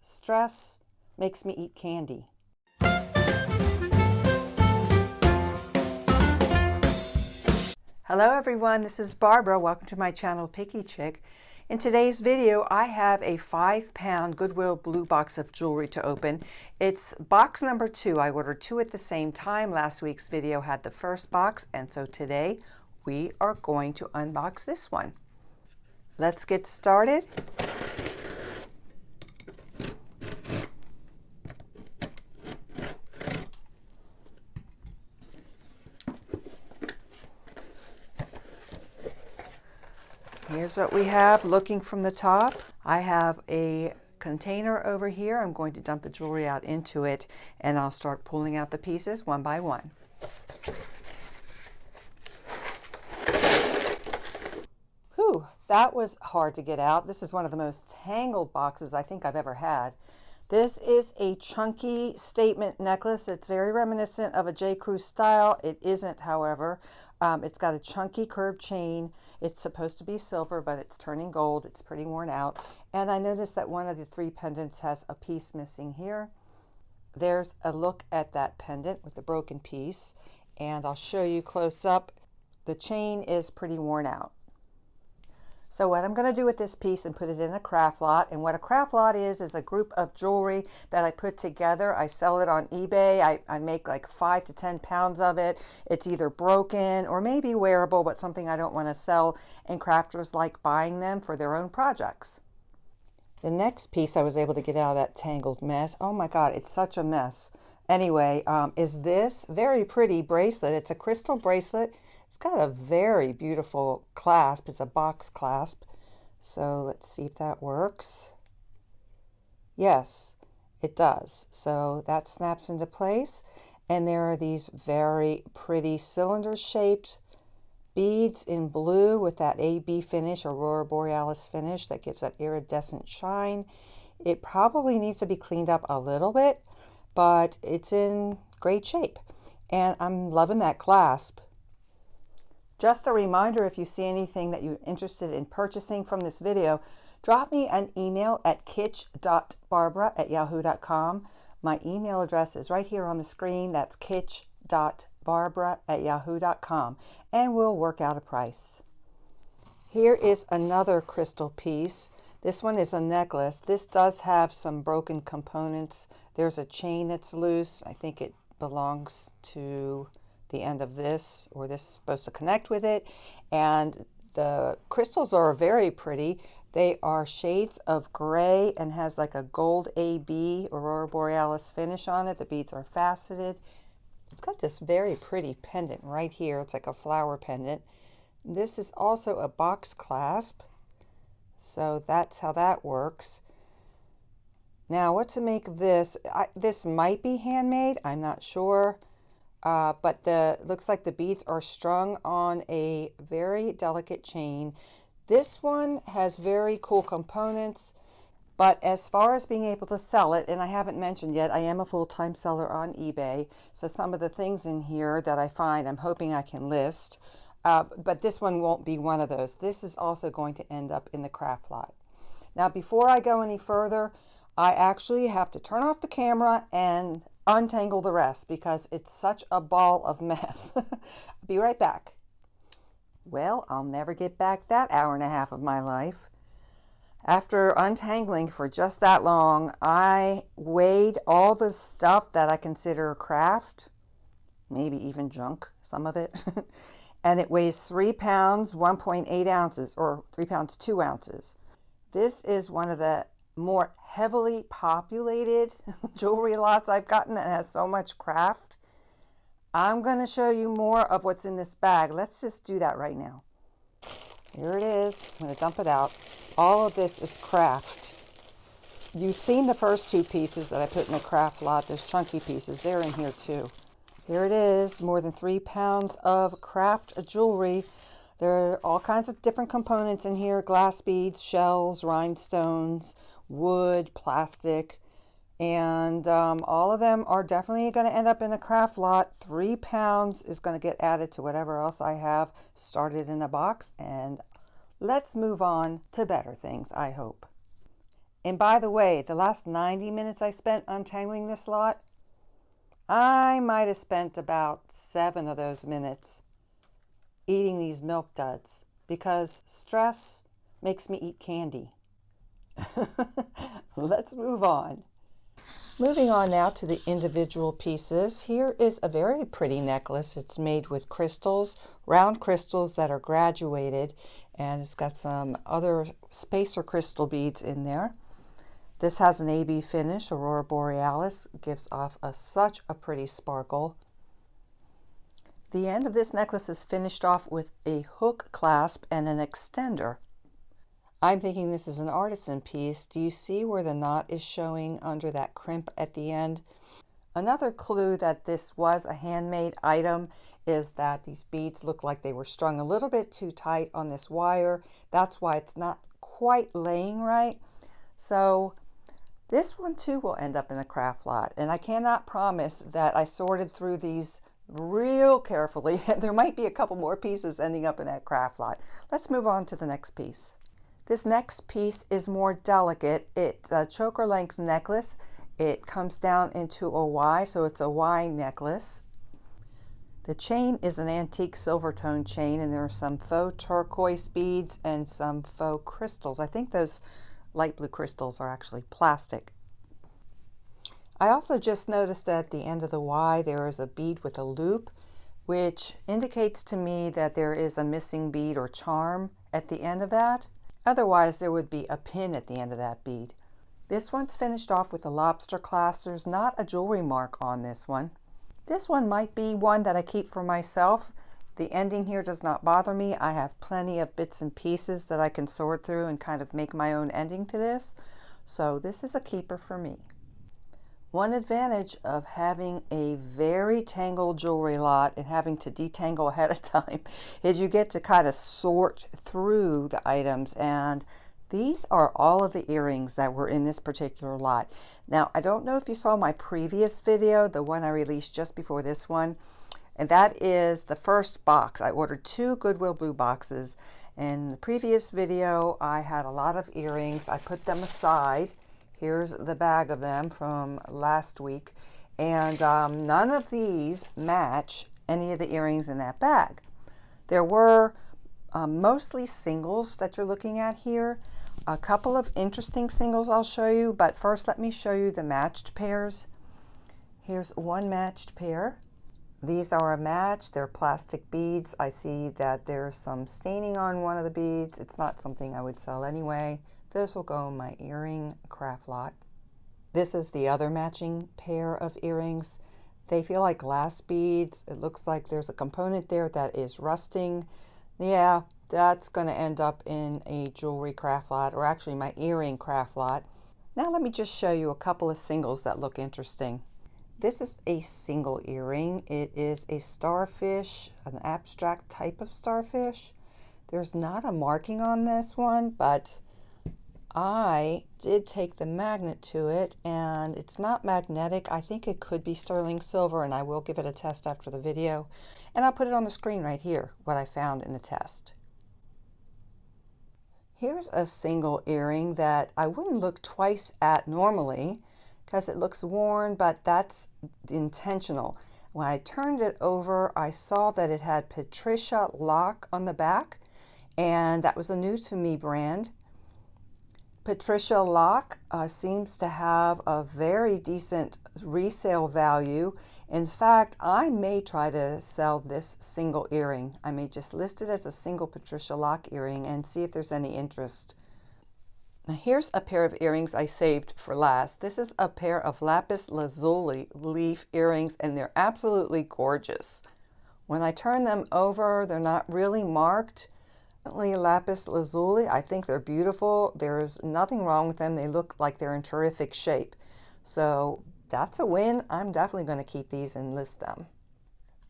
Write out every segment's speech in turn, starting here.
Stress makes me eat candy. Hello everyone, this is Barbara. Welcome to my channel PickyChick. In today's video, I have a 5-pound Goodwill blue box of jewelry to open. It's box number 2. I ordered 2 at the same time. Last week's video had the first box, and so today we are going to unbox this one. Let's get started. Here's what we have looking from the top. I have a container over here. I'm going to dump the jewelry out into it, and I'll start pulling out the pieces one by one. Whew, that was hard to get out. This is one of the most tangled boxes I think I've ever had. This is a chunky statement necklace. It's very reminiscent of a J. Crew style. It isn't, however. It's got a chunky curved chain. It's supposed to be silver, but it's turning gold. It's pretty worn out. And I noticed that one of the 3 pendants has a piece missing here. There's a look at that pendant with the broken piece. And I'll show you close up. The chain is pretty worn out. So what I'm going to do with this piece and put it in a craft lot, and what a craft lot is a group of jewelry that I put together. I sell it on eBay. I make like 5 to 10 pounds of it. It's either broken or maybe wearable, but something I don't want to sell, and crafters like buying them for their own projects. The next piece I was able to get out of that tangled mess. Oh my God, it's such a mess. Anyway, is this very pretty bracelet. It's a crystal bracelet. It's got a very beautiful clasp. It's a box clasp. So let's see if that works. Yes, it does. So that snaps into place. And there are these very pretty cylinder-shaped beads in blue with that AB finish, Aurora Borealis finish, that gives that iridescent shine. It probably needs to be cleaned up a little bit, but it's in great shape. And I'm loving that clasp. Just a reminder, if you see anything that you're interested in purchasing from this video, drop me an email at kitch.barbara@yahoo.com. My email address is right here on the screen. That's kitch.barbara@yahoo.com, and we'll work out a price. Here is another crystal piece. This one is a necklace. This does have some broken components. There's a chain that's loose. I think it belongs to the end of this, or this is supposed to connect with it. And the crystals are very pretty. They are shades of gray and has like a gold AB, Aurora Borealis finish on it. The beads are faceted. It's got this very pretty pendant right here. It's like a flower pendant. This is also a box clasp. So that's how that works. Now, what to make of this? This might be handmade. I'm not sure. But looks like the beads are strung on a very delicate chain. This one has very cool components, but as far as being able to sell it, and I haven't mentioned yet, I am a full-time seller on eBay, so some of the things in here that I find, I'm hoping I can list, but this one won't be one of those. This is also going to end up in the craft lot. Now, before I go any further, I actually have to turn off the camera and untangle the rest because it's such a ball of mess. Be right back. Well, I'll never get back that hour and a half of my life. After untangling for just that long, I weighed all the stuff that I consider craft, maybe even junk, some of it, and it weighs 3 pounds, 1.8 ounces, or 3 pounds, 2 ounces. This is one of the more heavily populated jewelry lots I've gotten that has so much craft. I'm going to show you more of what's in this bag. Let's just do that right now. Here it is. I'm going to dump it out. All of this is craft. You've seen the first 2 pieces that I put in the craft lot. There's chunky pieces. They're in here too. Here it is. More than 3 pounds of craft jewelry. There are all kinds of different components in here. Glass beads, shells, rhinestones, wood, plastic, and all of them are definitely going to end up in a craft lot. 3 pounds is going to get added to whatever else I have started in a box, and let's move on to better things, I hope. And by the way, the last 90 minutes I spent untangling this lot, I might have spent about 7 of those minutes eating these milk duds because stress makes me eat candy. Let's move on. Moving on now to the individual pieces. Here is a very pretty necklace. It's made with crystals, round crystals that are graduated, and it's got some other spacer crystal beads in there. This has an AB finish, Aurora Borealis, gives off such a pretty sparkle. The end of this necklace is finished off with a hook clasp and an extender. I'm thinking this is an artisan piece. Do you see where the knot is showing under that crimp at the end? Another clue that this was a handmade item is that these beads look like they were strung a little bit too tight on this wire. That's why it's not quite laying right. So this one too will end up in the craft lot. And I cannot promise that I sorted through these real carefully. There might be a couple more pieces ending up in that craft lot. Let's move on to the next piece. This next piece is more delicate. It's a choker length necklace. It comes down into a Y, so it's a Y necklace. The chain is an antique silver tone chain, and there are some faux turquoise beads and some faux crystals. I think those light blue crystals are actually plastic. I also just noticed that at the end of the Y there is a bead with a loop, which indicates to me that there is a missing bead or charm at the end of that. Otherwise, there would be a pin at the end of that bead. This one's finished off with a lobster clasp. There's not a jewelry mark on this one. This one might be one that I keep for myself. The ending here does not bother me. I have plenty of bits and pieces that I can sort through and kind of make my own ending to this. So this is a keeper for me. One advantage of having a very tangled jewelry lot and having to detangle ahead of time is you get to kind of sort through the items, and these are all of the earrings that were in this particular lot. Now, I don't know if you saw my previous video, the one I released just before this one, and that is the first box. I ordered 2 Goodwill blue boxes. In the previous video, I had a lot of earrings. I put them aside. Here's the bag of them from last week, and none of these match any of the earrings in that bag. There were mostly singles that you're looking at here. A couple of interesting singles I'll show you, but first let me show you the matched pairs. Here's one matched pair. These are a match. They're plastic beads. I see that there's some staining on one of the beads. It's not something I would sell anyway. This will go in my earring craft lot. This is the other matching pair of earrings. They feel like glass beads. It looks like there's a component there that is rusting. Yeah, that's going to end up in a jewelry craft lot, or actually my earring craft lot. Now let me just show you a couple of singles that look interesting. This is a single earring. It is a starfish, an abstract type of starfish. There's not a marking on this one, but I did take the magnet to it, and it's not magnetic. I think it could be sterling silver, and I will give it a test after the video. And I'll put it on the screen right here, what I found in the test. Here's a single earring that I wouldn't look twice at normally because it looks worn, but that's intentional. When I turned it over, I saw that it had Patricia Lock on the back, and that was a new to me brand. Patricia Lock seems to have a very decent resale value. In fact, I may try to sell this single earring. I may just list it as a single Patricia Lock earring and see if there's any interest. Now here's a pair of earrings I saved for last. This is a pair of lapis lazuli leaf earrings, and they're absolutely gorgeous. When I turn them over, they're not really marked. Lapis lazuli, I think they're beautiful. There's nothing wrong with them. They look like they're in terrific shape. So that's a win. I'm definitely going to keep these and list them.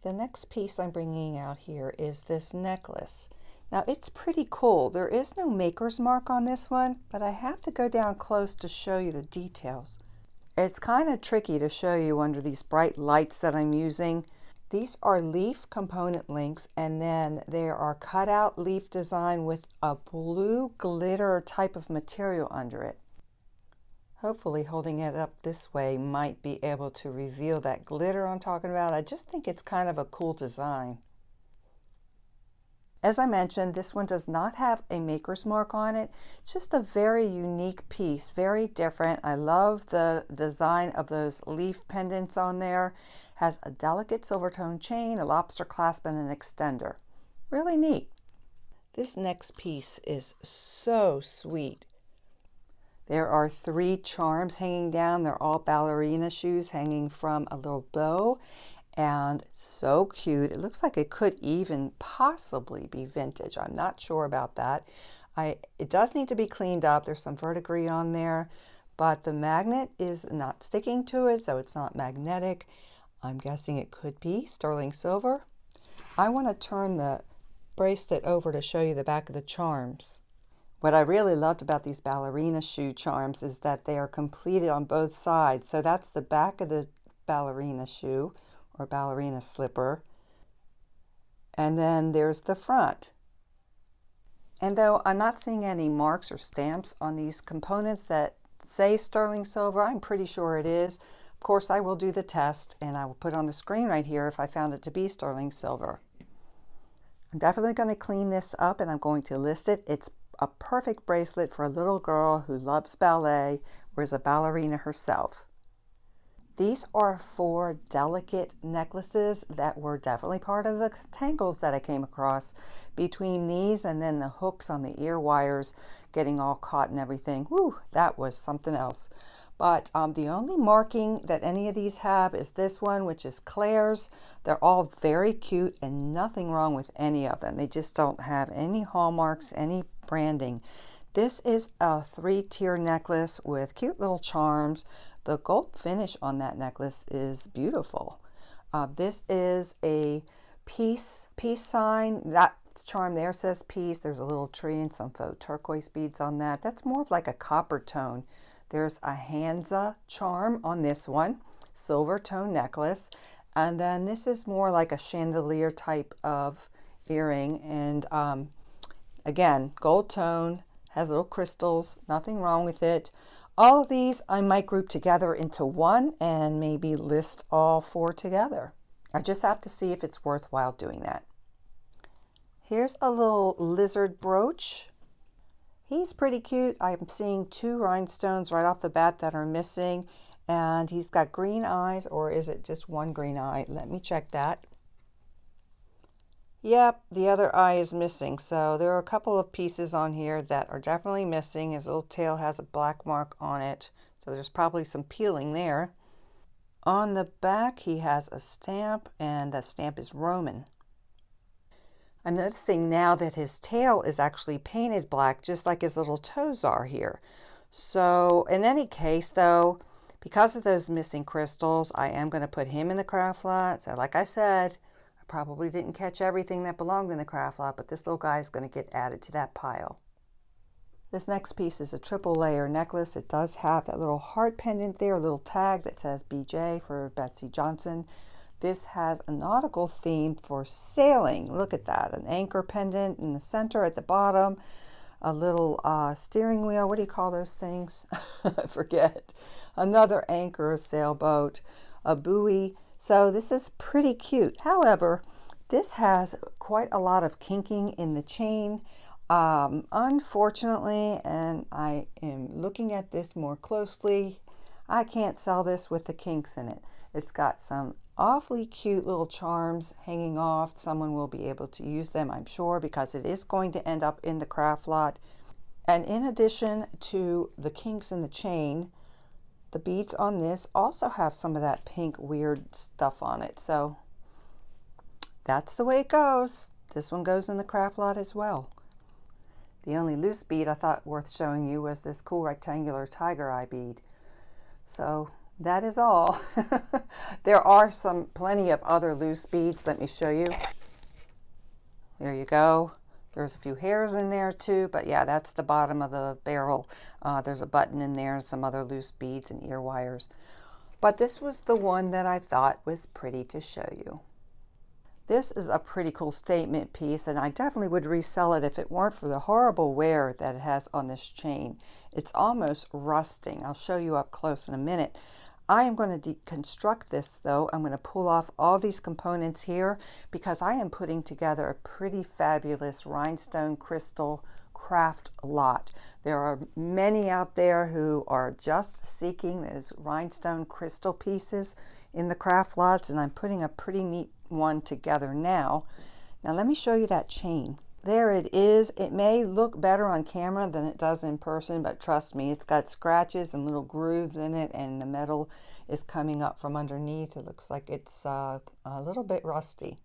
The next piece I'm bringing out here is this necklace. Now it's pretty cool. There is no maker's mark on this one, but I have to go down close to show you the details. It's kind of tricky to show you under these bright lights that I'm using. These are leaf component links, and then there are cutout leaf design with a blue glitter type of material under it. Hopefully holding it up this way might be able to reveal that glitter I'm talking about. I just think it's kind of a cool design. As I mentioned, this one does not have a maker's mark on it. It's just a very unique piece, very different. I love the design of those leaf pendants on there. Has a delicate silver tone chain, a lobster clasp, and an extender. Really neat. This next piece is so sweet. There are 3 charms hanging down. They're all ballerina shoes hanging from a little bow, and so cute. It looks like it could even possibly be vintage. I'm not sure about that. It does need to be cleaned up. There's some verdigris on there, but the magnet is not sticking to it, so it's not magnetic. I'm guessing it could be sterling silver. I want to turn the bracelet over to show you the back of the charms. What I really loved about these ballerina shoe charms is that they are completed on both sides. So that's the back of the ballerina shoe or ballerina slipper. And then there's the front. And though I'm not seeing any marks or stamps on these components that say sterling silver, I'm pretty sure it is. Of course, I will do the test and I will put on the screen right here if I found it to be sterling silver. I'm definitely going to clean this up and I'm going to list it. It's a perfect bracelet for a little girl who loves ballet or is a ballerina herself. These are 4 delicate necklaces that were definitely part of the tangles that I came across between these and then the hooks on the ear wires getting all caught and everything. Whew, that was something else. But the only marking that any of these have is this one, which is Claire's. They're all very cute and nothing wrong with any of them. They just don't have any hallmarks, any branding. This is a 3-tier necklace with cute little charms. The gold finish on that necklace is beautiful. This is a peace sign. That charm there says peace. There's a little tree and some faux turquoise beads on that. That's more of like a copper tone. There's a Hansa charm on this one, silver tone necklace. And then this is more like a chandelier type of earring. And again, gold tone, has little crystals, nothing wrong with it. All of these I might group together into one and maybe list all 4 together. I just have to see if it's worthwhile doing that. Here's a little lizard brooch. He's pretty cute. I'm seeing 2 rhinestones right off the bat that are missing, and he's got green eyes, or is it just one green eye? Let me check that. Yep, the other eye is missing. So there are a couple of pieces on here that are definitely missing. His little tail has a black mark on it, so there's probably some peeling there. On the back, he has a stamp, and that stamp is Roman. I'm noticing now that his tail is actually painted black, just like his little toes are here. So in any case, though, because of those missing crystals, I am going to put him in the craft lot. So like I said, I probably didn't catch everything that belonged in the craft lot, but this little guy is going to get added to that pile. This next piece is a 3 layer necklace. It does have that little heart pendant there, a little tag that says BJ for Betsy Johnson. This has a nautical theme for sailing. Look at that, an anchor pendant in the center at the bottom, a little steering wheel. What do you call those things? I forget. Another anchor, a sailboat, a buoy. So this is pretty cute. However, this has quite a lot of kinking in the chain. Unfortunately, and I am looking at this more closely, I can't sell this with the kinks in it. It's got some awfully cute little charms hanging off. Someone will be able to use them, I'm sure, because it is going to end up in the craft lot. And in addition to the kinks in the chain, the beads on this also have some of that pink weird stuff on it. So that's the way it goes. This one goes in the craft lot as well. The only loose bead I thought worth showing you was this cool rectangular tiger eye bead. So that is all. There are plenty of other loose beads. Let me show you. There you go. There's a few hairs in there too, but yeah, that's the bottom of the barrel. There's a button in there, some other loose beads and ear wires. But this was the one that I thought was pretty to show you. This is a pretty cool statement piece, and I definitely would resell it if it weren't for the horrible wear that it has on this chain. It's almost rusting. I'll show you up close in a minute. I am going to deconstruct this though. I'm going to pull off all these components here because I am putting together a pretty fabulous rhinestone crystal craft lot. There are many out there who are just seeking those rhinestone crystal pieces in the craft lots, and I'm putting a pretty neat one together now. Now let me show you that chain. There it is. It may look better on camera than it does in person, but trust me, it's got scratches and little grooves in it, and the metal is coming up from underneath. It looks like it's a little bit rusty.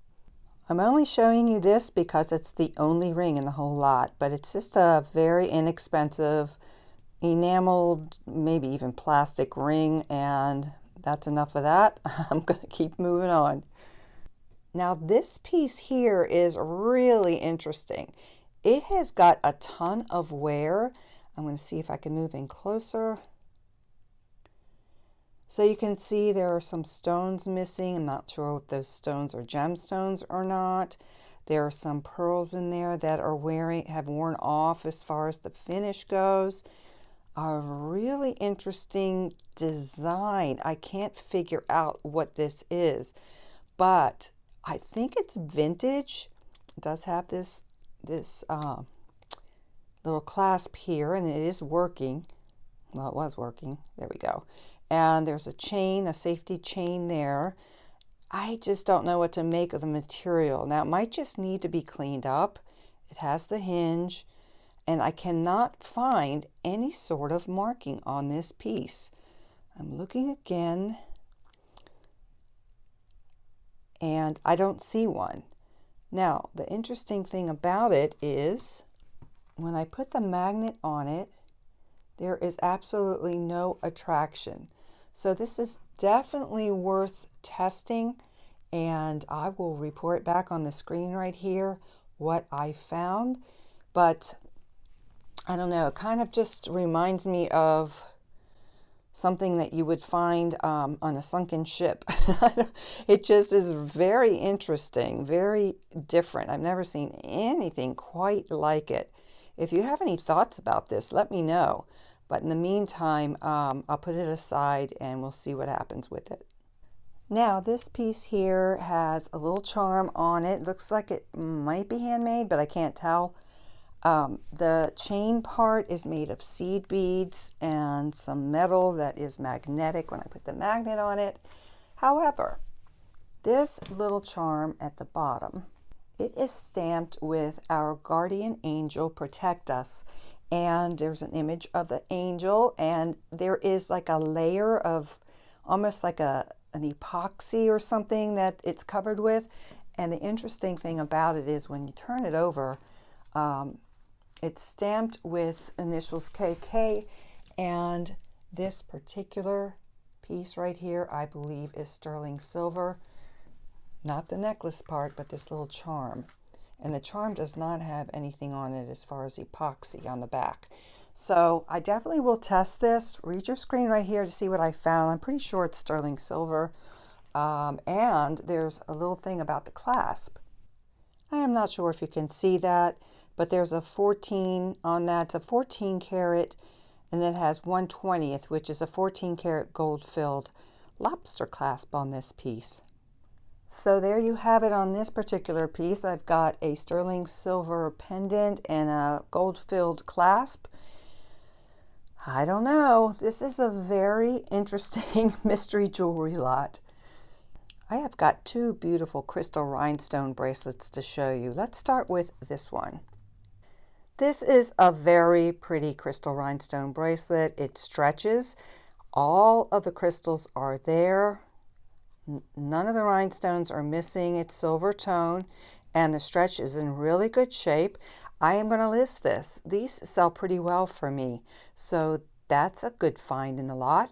I'm only showing you this because it's the only ring in the whole lot, but it's just a very inexpensive enameled, maybe even plastic ring, and that's enough of that. I'm going to keep moving on. Now this piece here is really interesting. It has got a ton of wear. I'm going to see if I can move in closer. So you can see there are some stones missing. I'm not sure if those stones are gemstones or not. There are some pearls in there that are have worn off as far as the finish goes. A really interesting design. I can't figure out what this is, but I think it's vintage. It does have this little clasp here, and it is working. Well, it was working. There we go. And there's a chain, a safety chain there. I just don't know what to make of the material. Now, it might just need to be cleaned up. It has the hinge, and I cannot find any sort of marking on this piece. I'm looking again, and I don't see one. Now, the interesting thing about it is when I put the magnet on it, there is absolutely no attraction. So this is definitely worth testing, and I will report back on the screen right here what I found. But I don't know, it kind of just reminds me of something that you would find on a sunken ship. It just is very interesting, very different. I've never seen anything quite like it. If you have any thoughts about this, let me know. But in the meantime, I'll put it aside and we'll see what happens with it. Now this piece here has a little charm on it. Looks like it might be handmade, but I can't tell. The chain part is made of seed beads and some metal that is magnetic when I put the magnet on it. However, this little charm at the bottom, it is stamped with our guardian angel protect us, and there's an image of the angel, and there is like a layer of almost like an epoxy or something that it's covered with. And the interesting thing about it is when you turn it over, it's stamped with initials KK, and this particular piece right here I believe is sterling silver. Not the necklace part, but this little charm. And the charm does not have anything on it as far as epoxy on the back. So I definitely will test this. Read your screen right here to see what I found. I'm pretty sure it's sterling silver. And there's a little thing about the clasp. I am not sure if you can see that, but there's a 14 on that. It's a 14 karat, and it has 1/20th, which is a 14 karat gold filled lobster clasp on this piece. So there you have it on this particular piece. I've got a sterling silver pendant and a gold filled clasp. I don't know. This is a very interesting mystery jewelry lot. I have got two beautiful crystal rhinestone bracelets to show you. Let's start with this one. This is a very pretty crystal rhinestone bracelet. It stretches. All of the crystals are there. None of the rhinestones are missing. It's silver tone, and the stretch is in really good shape. I am going to list this. These sell pretty well for me, so that's a good find in the lot.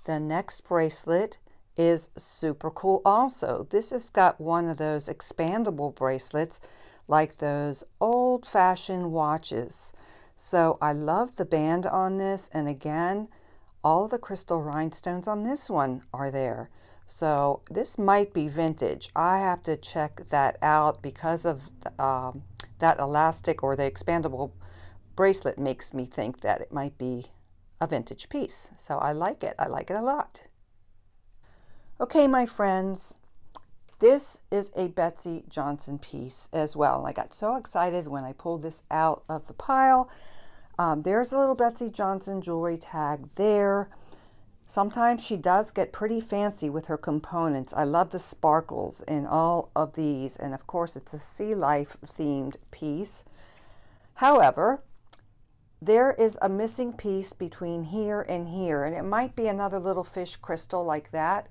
The next bracelet is super cool also. This has got one of those expandable bracelets like those old-fashioned watches. So I love the band on this, and again, all the crystal rhinestones on this one are there. So this might be vintage. I have to check that out because of that elastic or the expandable bracelet makes me think that it might be a vintage piece. So I like it. I like it a lot. Okay, my friends, this is a Betsey Johnson piece as well. I got so excited when I pulled this out of the pile. There's a little Betsey Johnson jewelry tag there. Sometimes she does get pretty fancy with her components. I love the sparkles in all of these. And of course, it's a sea life themed piece. However, there is a missing piece between here and here, and it might be another little fish crystal like that.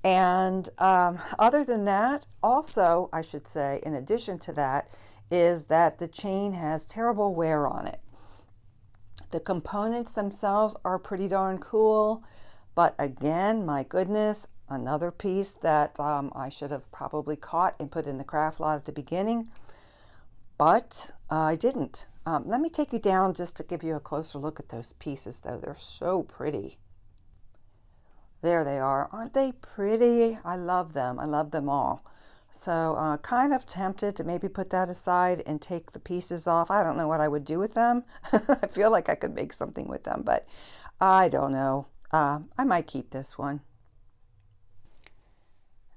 And other than that, also, I should say, in addition to that, is that the chain has terrible wear on it. The components themselves are pretty darn cool, but again, my goodness, another piece that I should have probably caught and put in the craft lot at the beginning, but I didn't. Let me take you down just to give you a closer look at those pieces, though. They're so pretty. There they are. Aren't they pretty? I love them. I love them all. So kind of tempted to maybe put that aside and take the pieces off. I don't know what I would do with them. I feel like I could make something with them, but I don't know. I might keep this one.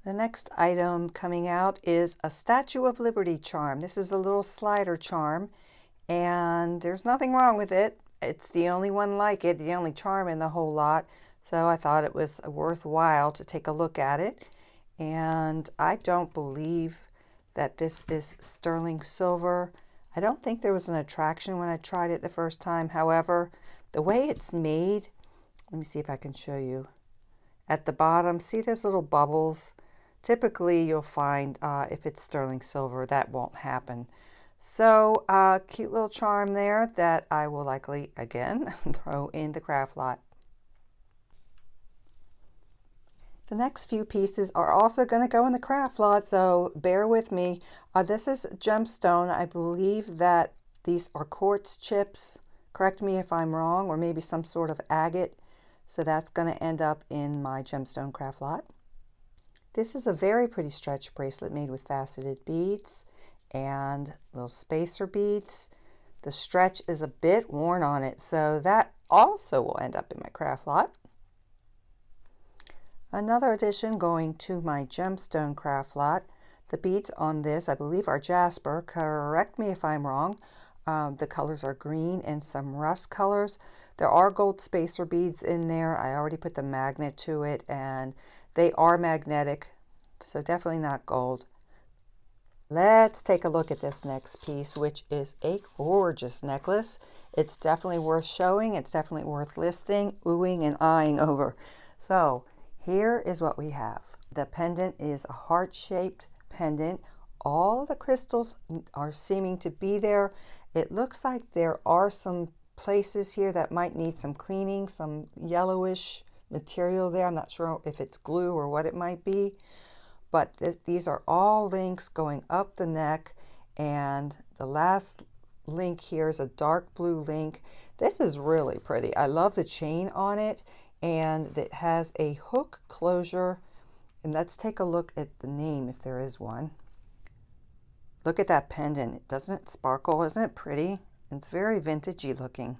The next item coming out is a Statue of Liberty charm. This is a little slider charm, and there's nothing wrong with it. It's the only one like it, the only charm in the whole lot. So I thought it was worthwhile to take a look at it. And I don't believe that this is sterling silver. I don't think there was an attraction when I tried it the first time. However, the way it's made, let me see if I can show you. At the bottom, see those little bubbles? Typically, you'll find if it's sterling silver, that won't happen. So, cute little charm there that I will likely, again, throw in the craft lot. The next few pieces are also going to go in the craft lot, so bear with me. This is gemstone. I believe that these are quartz chips. Correct me if I'm wrong, or maybe some sort of agate. So that's going to end up in my gemstone craft lot. This is a very pretty stretch bracelet made with faceted beads and little spacer beads. The stretch is a bit worn on it, so that also will end up in my craft lot. Another addition going to my gemstone craft lot. The beads on this, I believe, are jasper. Correct me if I'm wrong. The colors are green and some rust colors. There are gold spacer beads in there. I already put the magnet to it, and they are magnetic, so definitely not gold. Let's take a look at this next piece, which is a gorgeous necklace. It's definitely worth showing. It's definitely worth listing, oohing, and eyeing over. So here is what we have. The pendant is a heart-shaped pendant. All the crystals are seeming to be there. It looks like there are some places here that might need some cleaning, some yellowish material there. I'm not sure if it's glue or what it might be, but these are all links going up the neck, and the last link here is a dark blue link. This is really pretty. I love the chain on it, and it has a hook closure. And let's take a look at the name if there is one. Look at that pendant. Doesn't it sparkle? Isn't it pretty? It's very vintagey looking.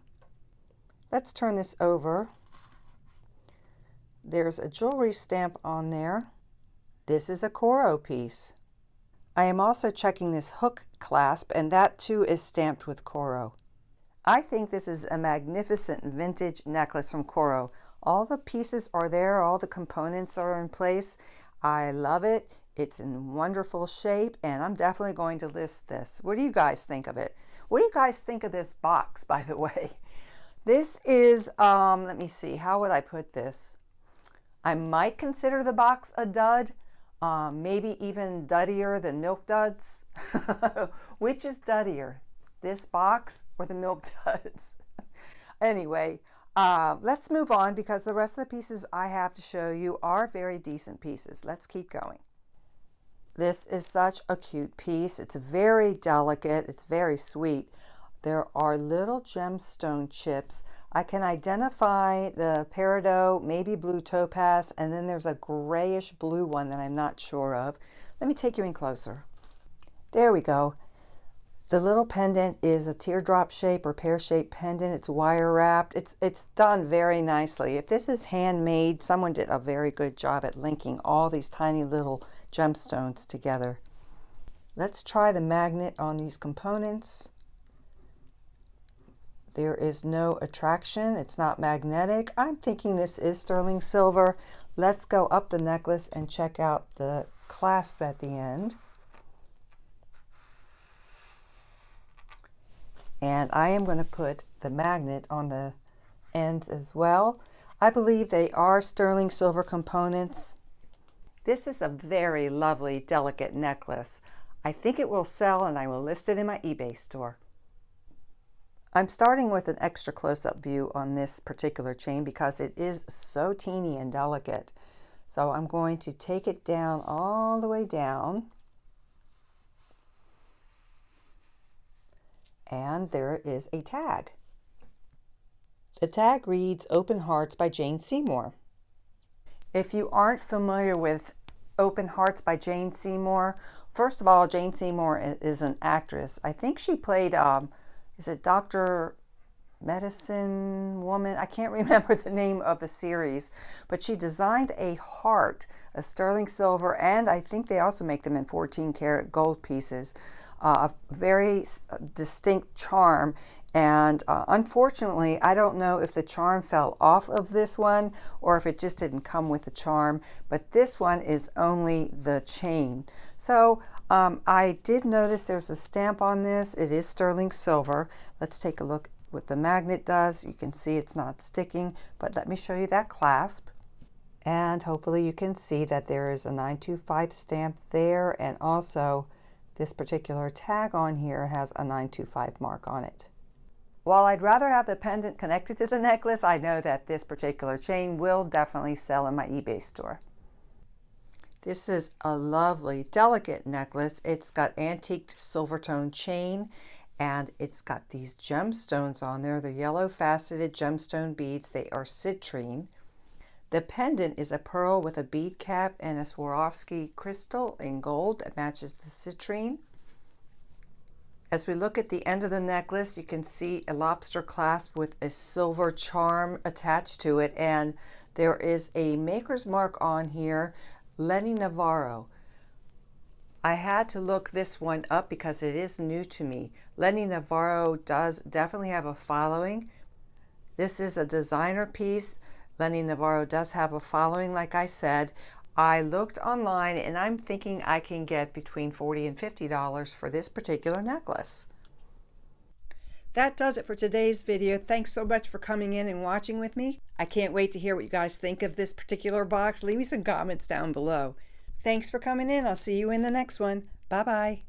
Let's turn this over. There's a jewelry stamp on there. This is a Coro piece. I am also checking this hook clasp, and that too is stamped with Coro. I think this is a magnificent vintage necklace from Coro. All the pieces are there, all the components are in place. I love it. It's in wonderful shape, and I'm definitely going to list this. What do you guys think of it? What do you guys think of this box, by the way? This is, let me see, how would I put this? I might consider the box a dud, maybe even duddier than Milk Duds. Which is duddier, this box or the Milk Duds? Anyway, let's move on because the rest of the pieces I have to show you are very decent pieces. Let's keep going. This is such a cute piece. It's very delicate. It's very sweet. there are little gemstone chips. I can identify the peridot, maybe blue topaz, and then there's a grayish blue one that I'm not sure of. Let me take you in closer. There we go. The little pendant is a teardrop shape or pear-shaped pendant. It's wire wrapped. It's done very nicely. If this is handmade, someone did a very good job at linking all these tiny little gemstones together. Let's try the magnet on these components. There is no attraction. It's not magnetic. I'm thinking this is sterling silver. Let's go up the necklace and check out the clasp at the end. And I am going to put the magnet on the ends as well. I believe they are sterling silver components. This is a very lovely, delicate necklace. I think it will sell and I will list it in my eBay store. I'm starting with an extra close-up view on this particular chain because it is so teeny and delicate. So I'm going to take it down all the way down. And there is a tag. The tag reads Open Hearts by Jane Seymour. If you aren't familiar with Open Hearts by Jane Seymour, first of all, Jane Seymour is an actress. I think she played, is it Dr. Medicine Woman? I can't remember the name of the series, but she designed a heart, a sterling silver, and I think they also make them in 14-karat gold pieces. A very distinct charm, and unfortunately I don't know if the charm fell off of this one or if it just didn't come with the charm, but this one is only the chain. So I did notice there's a stamp on this. It is sterling silver. Let's take a look what the magnet does. You can see it's not sticking, but let me show you that clasp, and hopefully you can see that there is a 925 stamp there, and also this particular tag on here has a 925 mark on it. While I'd rather have the pendant connected to the necklace, I know that this particular chain will definitely sell in my eBay store. This is a lovely, delicate necklace. It's got antiqued silver tone chain, and it's got these gemstones on there. They're yellow faceted gemstone beads. They are citrine. The pendant is a pearl with a bead cap and a Swarovski crystal in gold that matches the citrine. As we look at the end of the necklace, you can see a lobster clasp with a silver charm attached to it, and there is a maker's mark on here, Lenny Navarro. I had to look this one up because it is new to me. Lenny Navarro does definitely have a following. This is a designer piece. Lenny Navarro does have a following, like I said. I looked online and I'm thinking I can get between $40 and $50 for this particular necklace. That does it for today's video. Thanks so much for coming in and watching with me. I can't wait to hear what you guys think of this particular box. Leave me some comments down below. Thanks for coming in. I'll see you in the next one. Bye-bye.